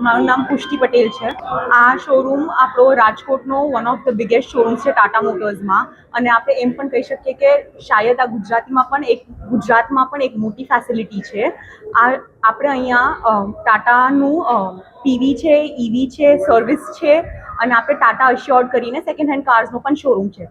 મારું નામ પુષ્ટિ પટેલ છે. આ શોરૂમ આપણો રાજકોટનો one of the biggest showrooms છે ટાટા મોટર્સમાં, અને આપણે એમ પણ કહી શકીએ કે શાયદ આ ગુજરાતમાં પણ એક મોટી ફેસિલિટી છે. આપણે અહીંયા ટાટાનું પીવી છે, ઈવી છે, સર્વિસ છે, અને આપણે ટાટા અશ્યોર્ડ કરીને સેકન્ડ હેન્ડ કાર્સનો પણ શોરૂમ છે.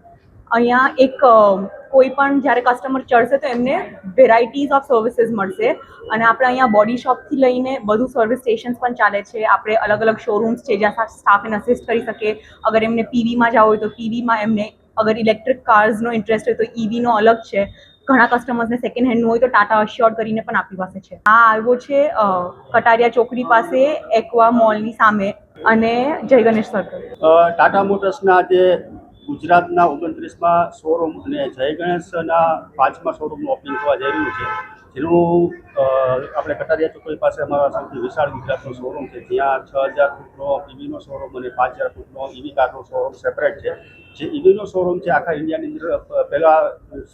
અહીંયા કોઈ પણ જ્યારે કસ્ટમર ચડશે તો એમને વેરાયટીઝ ઓફ સર્વિસીસ મળશે. અને આપણે અહીંયા બોડી શોપથી લઈને બધું સર્વિસ સ્ટેશન્સ પણ ચાલે છે. આપણે અલગ અલગ શોરૂમ્સ છે જ્યાં સ્ટાફ એને અસિસ્ટ કરી શકે. અગર એમને પીવીમાં જવું હોય તો પીવીમાં, એમને અગર ઇલેક્ટ્રિક કાર્સનો ઇન્ટરેસ્ટ હોય તો ઈવીનો અલગ છે. ઘણા કસ્ટમર્સને સેકન્ડ હેન્ડનું હોય તો ટાટા અશ્યોર્ડ કરીને પણ આપણી પાસે છે. આ આવ્યો છે કટારિયા ચોકડી પાસે એક્વા મોલની સામે અને જય ગણેશ સર્કલ. ટાટા મોટર્સના જે ગુજરાતના 29માં શોરૂમ અને જય ગણેશના 5મા શોરૂમનું ઓપનિંગ થવા જઈ રહ્યું છે, જેનું આપણે કટારિયા ચોકડી પાસે અમારા સૌથી વિશાળ ગુજરાતનો શોરૂમ છે, જ્યાં 6000 ફૂટનો ઈવીનો શોરૂમ અને 5000 ફૂટનો ઈવી કારનો શોરૂમ સેપરેટ છે. જે ઈવીનો શોરૂમ છે આખા ઇન્ડિયાની અંદર પહેલાં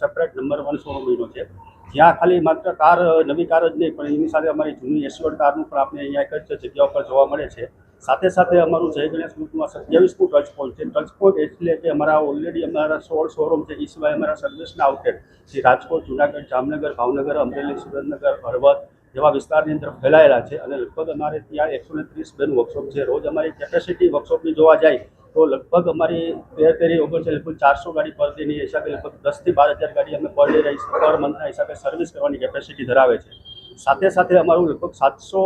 સેપરેટ નંબર 1 શોરૂમ એનો છે, જ્યાં ખાલી માત્ર કાર, નવી કાર જ નહીં પણ એની સાથે અમારી જૂની એસ્યોર્ડ કારનું પણ આપણે અહીંયા એક જ જગ્યા ઉપર જોવા મળે છે. સાથે સાથે અમારું જય ગણેશ ગ્રુપમાં 27 ટચ પોઈન્ટ છે. ટચ પોઈન્ટ એટલે કે અમારા ઓલરેડી અમારા 16 શોરૂમ છે. એ સિવાય અમારા સર્વિસના આઉટલેટ જે રાજકોટ, જુનાગઢ, જામનગર, ભાવનગર, અમરેલી, સુરેન્દ્રનગર, હળવદ જેવા વિસ્તારની અંદર ફેલાયેલા છે. અને લગભગ અમારે ત્યાં 130 બેન વર્કશોપ છે. રોજ અમારી કેપેસિટી વર્કશોપની જોવા જાય તો લગભગ અમારી 13 ઓગણ લગભગ 400 ગાડી પર ડેની હિસાબે લગભગ 10 થી 12 હજાર ગાડી અમે પર ડે પર મંથના હિસાબે સર્વિસ કરવાની કેપેસિટી ધરાવે છે. સાથે સાથે અમારું લગભગ 700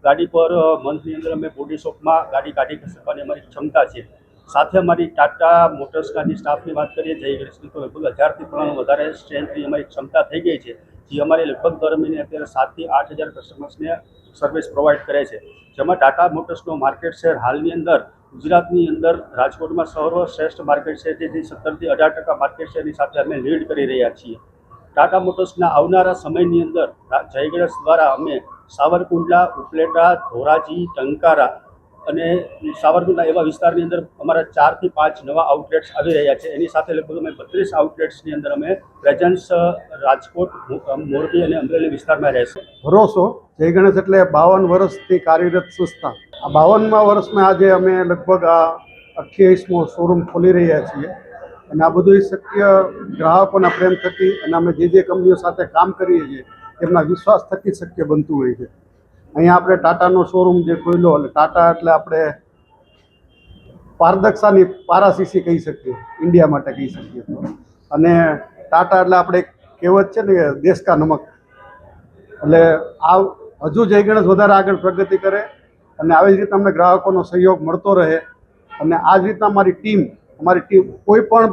ગાડી પર મંથની અંદર અમે બોડી શોપમાં ગાડી કાઢી શકવાની અમારી ક્ષમતા છે. સાથે અમારી ટાટા મોટર્સના જે સ્ટાફની વાત કરીએ જય ગણેશની તો લગભગ 1000થી પણ વધારે સ્ટ્રેન્થની અમારી ક્ષમતા થઈ ગઈ છે, જે અમારી લગભગ દર મહિને અત્યારે 7 થી 8000 કસ્ટમર્સને સર્વિસ પ્રોવાઈડ કરે છે. જેમાં ટાટા મોટર્સનો માર્કેટ શેર હાલની અંદર ગુજરાતની અંદર રાજકોટમાં સર્વશ્રેષ્ઠ માર્કેટ શેર છે, જે 17 થી 18% માર્કેટ શેરની સાથે અમે લીડ કરી રહ્યા છીએ. ટાટા મોટર્સના આવનારા સમયની અંદર જય ગણેશ દ્વારા અમે સાવરકુંડલા, ઉપલેટા, ધોરાજી, ટંકારા અને સાવરકુંડલા એવા વિસ્તારની અંદર અમારા 4 થી 5 નવા આઉટલેટ્સ આવી રહ્યા છે. એની સાથે લગભગ અમે 32 આઉટલેટ્સની અંદર અમે પ્રેઝન્સ રાજકોટ, મોરબી અને અમરેલી વિસ્તારમાં રહેશે. ભરોસો જય ગણેશ એટલે 52 વર્ષથી કાર્યરત સંસ્થા. આ 52મા વર્ષમાં આજે અમે લગભગ આ 28મો શોરૂમ ખોલી રહ્યા છીએ. અને આ બધું શક્ય ગ્રાહકોના પ્રેમ થકી અને અમે જે કંપનીઓ સાથે કામ કરીએ છીએ એમના વિશ્વાસ થકી શક્ય બનતું હોય છે. અહીંયા આપણે ટાટાનો શોરૂમ જે ખોલ્યો, એટલે ટાટા એટલે આપણે પારદર્શિતાની પારાશીશી કહી શકીએ, ઇન્ડિયા માટે કહી શકીએ તો. અને ટાટા એટલે આપણે એક કહેવત છે ને કે દેશ કા નમક. એટલે આ હજુ જય ગણેશ વધારે આગળ પ્રગતિ કરે અને આવી જ રીતના અમને ગ્રાહકોનો સહયોગ મળતો રહે. અને આ જ રીતના અમારી ટીમ કોઈ પણ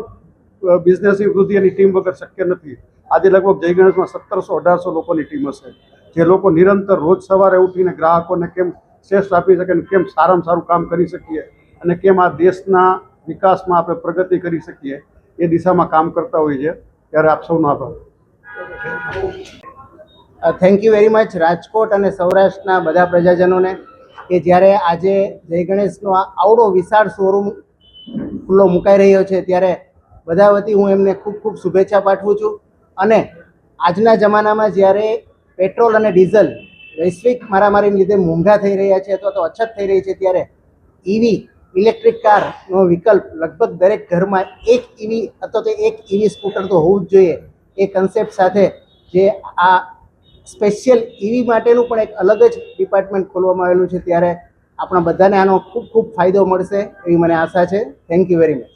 બિઝનેસની વૃદ્ધિ એની ટીમ વગર શક્ય નથી. આજે લગભગ જય ગણેશમાં 1700-1800 લોકોની ટીમ હશે, જે લોકો નિરંતર રોજ સવારે ઉઠીને ગ્રાહકોને કેમ શ્રેષ્ઠ આપી શકે અને કેમ સારામાં સારું કામ કરી શકીએ અને કેમ આ દેશના વિકાસમાં આપણે પ્રગતિ કરી શકીએ એ દિશામાં કામ કરતા હોઈએ છીએ. ત્યારે આપ સૌનો આભાર. Thank you very much Rajkot અને સૌરાષ્ટ્રના બધા પ્રજાજનોને કે જ્યારે આજે જય ગણેશનો આ આવડો વિશાળ શોરૂમ ખુલ્લો મુકાઈ રહ્યો છે, ત્યારે બધા વતી હું એમને ખૂબ ખૂબ શુભેચ્છા પાઠવું છું. અને આજના જમાનામાં જ્યારે પેટ્રોલ અને ડીઝલ વૈશ્વિક મારામારીને લીધે મોંઘા થઈ રહ્યા છે અથવા તો અછત થઈ રહી છે, ત્યારે ઈવી ઇલેક્ટ્રિક કારનો વિકલ્પ લગભગ દરેક ઘરમાં એક ઈવી અથવા તો એક ઈવી સ્કૂટર તો હોવું જ જોઈએ. એ કન્સેપ્ટ સાથે જે આ સ્પેશિયલ ઈવી માટેનું પણ એક અલગ જ ડિપાર્ટમેન્ટ ખોલવામાં આવેલું છે, ત્યારે આપણા બધાને આનો ખૂબ ખૂબ ફાયદો મળશે એવી મને આશા છે. Thank you very much.